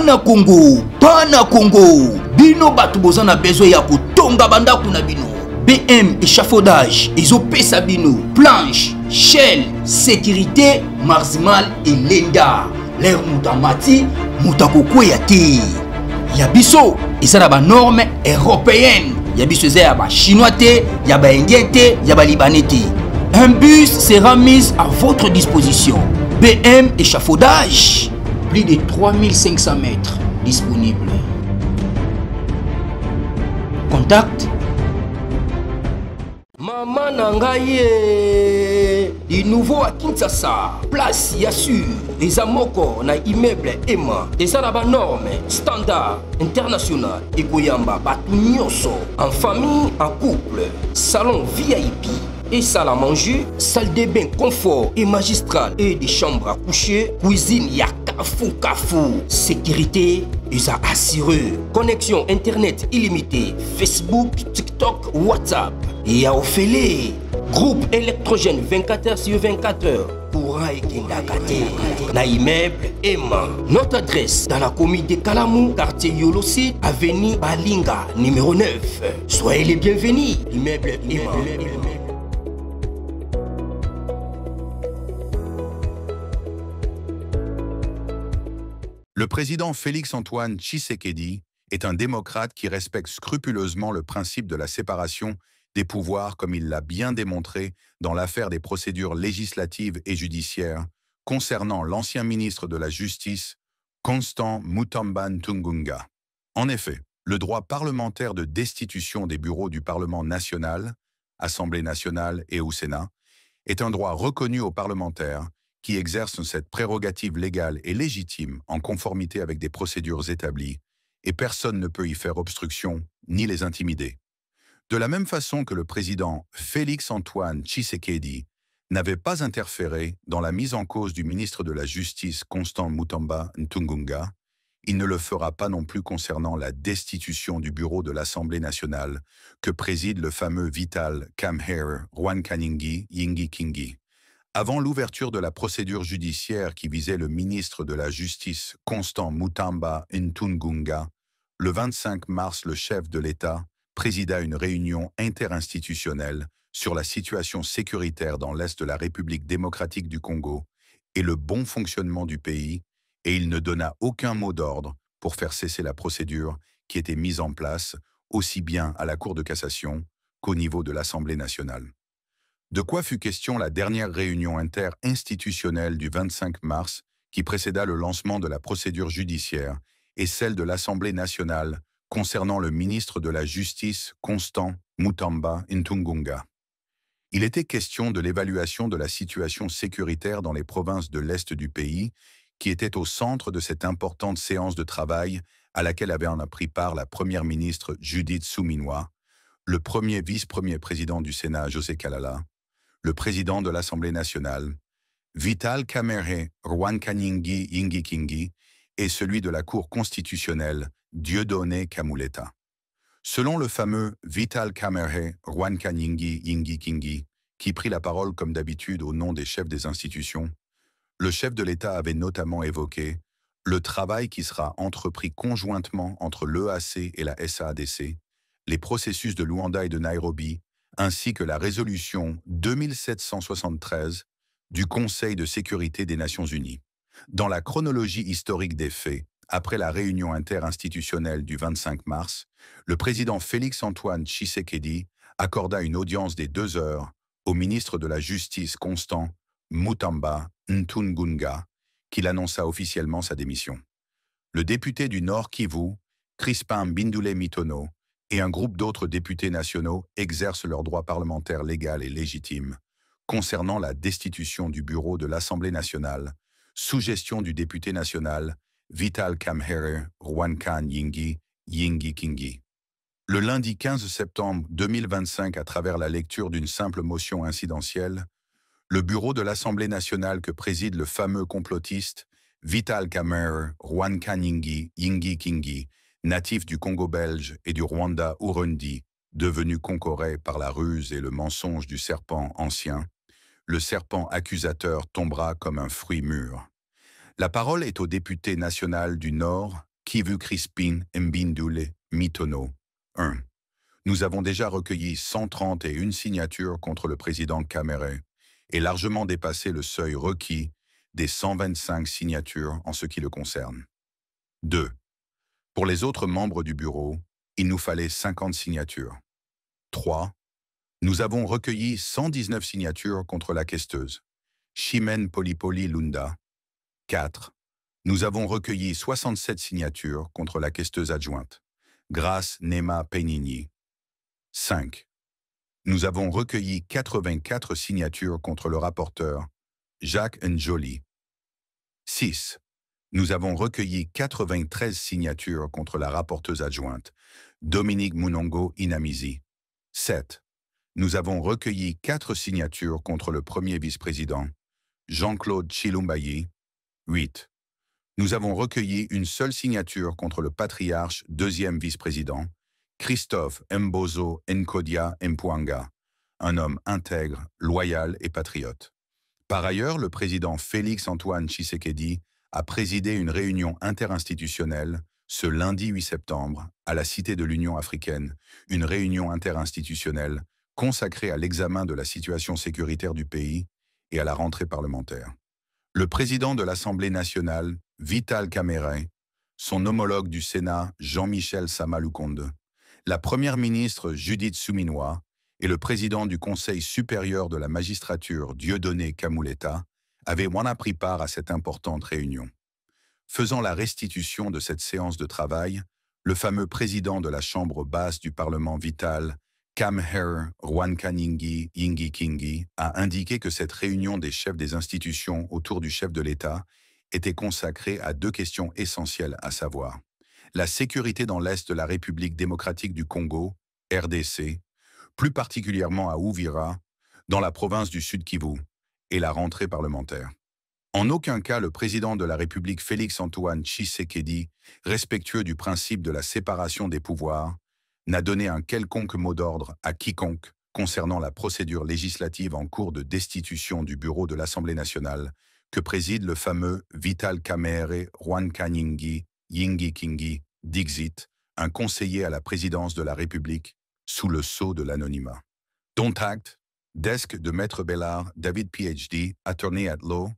Bana Congo, bino batu boza na besoin ya kotonga bandaku na bino. BM échafaudage, ezopesa bino, planche, shell, sécurité, marzimal et lenda. L'air moutamati, moutakokweya te. Yabiso, eza na ba norme européenne. Yabiso eza ya ba chinois te, ya ba indien te, ya ba libanais te. Un bus sera mis à votre disposition. BM échafaudage, plus de 3500 mètres disponibles. Contact Maman Nangaye, du nouveau à Kinshasa, place Yassur, des amoko na immeuble Emma, des arabes normes, standard, international, et Goyamba, Batunyoso, en famille, en couple, salon VIP. Et salle à manger, salle de bain confort et magistral et des chambres à coucher, cuisine yaka fou, sécurité ils a assuré, connexion internet illimitée, Facebook, TikTok, WhatsApp et à Ophélie, groupe électrogène 24h/24 courant et kindakate, na immeuble Emma. Notre adresse dans la commune de Kalamou, quartier Yolosi, avenue Balinga, numéro 9. Soyez les bienvenus, immeuble Emma. Le président Félix-Antoine Tshisekedi est un démocrate qui respecte scrupuleusement le principe de la séparation des pouvoirs comme il l'a bien démontré dans l'affaire des procédures législatives et judiciaires concernant l'ancien ministre de la Justice, Constant Mutamba Ntungunga. En effet, le droit parlementaire de destitution des bureaux du Parlement national, Assemblée nationale et au Sénat, est un droit reconnu aux parlementaires qui exercent cette prérogative légale et légitime en conformité avec des procédures établies, et personne ne peut y faire obstruction ni les intimider. De la même façon que le président Félix-Antoine Tshisekedi n'avait pas interféré dans la mise en cause du ministre de la Justice Constant Mutamba Ntungunga, il ne le fera pas non plus concernant la destitution du bureau de l'Assemblée nationale que préside le fameux Vital Kamerhe Rwakaningi Yingi Kingi. Avant l'ouverture de la procédure judiciaire qui visait le ministre de la Justice Constant Mutamba Ntungunga, le 25 mars, le chef de l'État présida une réunion interinstitutionnelle sur la situation sécuritaire dans l'Est de la République démocratique du Congo et le bon fonctionnement du pays, et il ne donna aucun mot d'ordre pour faire cesser la procédure qui était mise en place aussi bien à la Cour de cassation qu'au niveau de l'Assemblée nationale. De quoi fut question la dernière réunion interinstitutionnelle du 25 mars qui précéda le lancement de la procédure judiciaire et celle de l'Assemblée nationale concernant le ministre de la Justice Constant Mutamba Ntungunga. Il était question de l'évaluation de la situation sécuritaire dans les provinces de l'Est du pays qui était au centre de cette importante séance de travail à laquelle avait en pris part la première ministre Judith Suminwa, le premier vice-premier président du Sénat José Kalala, le président de l'Assemblée nationale, Vital Kamerhe Rwakaningi Yingi Kingi, et celui de la Cour constitutionnelle, Dieudonné Kamuleta. Selon le fameux Vital Kamerhe Rwakaningi Yingi Kingi, qui prit la parole comme d'habitude au nom des chefs des institutions, le chef de l'État avait notamment évoqué le travail qui sera entrepris conjointement entre l'EAC et la SADC, les processus de Luanda et de Nairobi, ainsi que la résolution 2773 du Conseil de sécurité des Nations Unies. Dans la chronologie historique des faits, après la réunion interinstitutionnelle du 25 mars, le président Félix-Antoine Tshisekedi accorda une audience des 2 heures au ministre de la Justice Constant Mutamba Ntungunga, qu'il annonça officiellement sa démission. Le député du Nord Kivu, Crispin Mbindule Mitono, et un groupe d'autres députés nationaux exercent leur droit parlementaire légal et légitime concernant la destitution du bureau de l'Assemblée nationale sous gestion du député national Vital Kamerhe Rwakaningi Yingi Kingi. Le lundi 15 septembre 2025, à travers la lecture d'une simple motion incidentielle, le bureau de l'Assemblée nationale que préside le fameux complotiste Vital Kamerhe Rwakaningi Yingi Kingi, natif du Congo belge et du Rwanda-Urundi, devenu concoré par la ruse et le mensonge du serpent ancien, le serpent accusateur tombera comme un fruit mûr. La parole est au député national du Nord, Kivu Crispin Mbindule Mitono. 1. Nous avons déjà recueilli 131 signatures contre le président Kamere et largement dépassé le seuil requis des 125 signatures en ce qui le concerne. 2. Pour les autres membres du bureau, il nous fallait 50 signatures. 3. Nous avons recueilli 119 signatures contre la questeuse, Chimène Polipoli Lunda. 4. Nous avons recueilli 67 signatures contre la questeuse adjointe, Grace Nema Penini. 5. Nous avons recueilli 84 signatures contre le rapporteur, Jacques Njoli. 6. Nous avons recueilli 93 signatures contre la rapporteuse adjointe, Dominique Munongo Inamizi. 7. Nous avons recueilli 4 signatures contre le premier vice-président, Jean-Claude Chilumbayi. 8. Nous avons recueilli une seule signature contre le patriarche deuxième vice-président, Christophe Mbozo Nkodia Mpuanga, un homme intègre, loyal et patriote. Par ailleurs, le président Félix-Antoine Tshisekedi a présidé une réunion interinstitutionnelle ce lundi 8 septembre à la Cité de l'Union africaine, une réunion interinstitutionnelle consacrée à l'examen de la situation sécuritaire du pays et à la rentrée parlementaire. Le président de l'Assemblée nationale, Vital Kamerhe, son homologue du Sénat, Jean-Michel Sama-Lukonde, la première ministre Judith Suminwa et le président du Conseil supérieur de la magistrature, Dieudonné Kamuleta, avaient pris part à cette importante réunion. Faisant la restitution de cette séance de travail, le fameux président de la Chambre basse du Parlement Vital, Kamher Rwankaningi Yingi Kingi, a indiqué que cette réunion des chefs des institutions autour du chef de l'État était consacrée à 2 questions essentielles, à savoir la sécurité dans l'Est de la République démocratique du Congo, RDC, plus particulièrement à Uvira, dans la province du Sud Kivu, et la rentrée parlementaire. En aucun cas le président de la République Félix-Antoine Tshisekedi, respectueux du principe de la séparation des pouvoirs, n'a donné un quelconque mot d'ordre à quiconque concernant la procédure législative en cours de destitution du bureau de l'Assemblée nationale que préside le fameux Vital Kamerhe Rwankaningi Yingi Kingi Dixit, un conseiller à la présidence de la République, sous le sceau de l'anonymat. Don't act, desk de Maître Bellard, David PhD, attorney at law,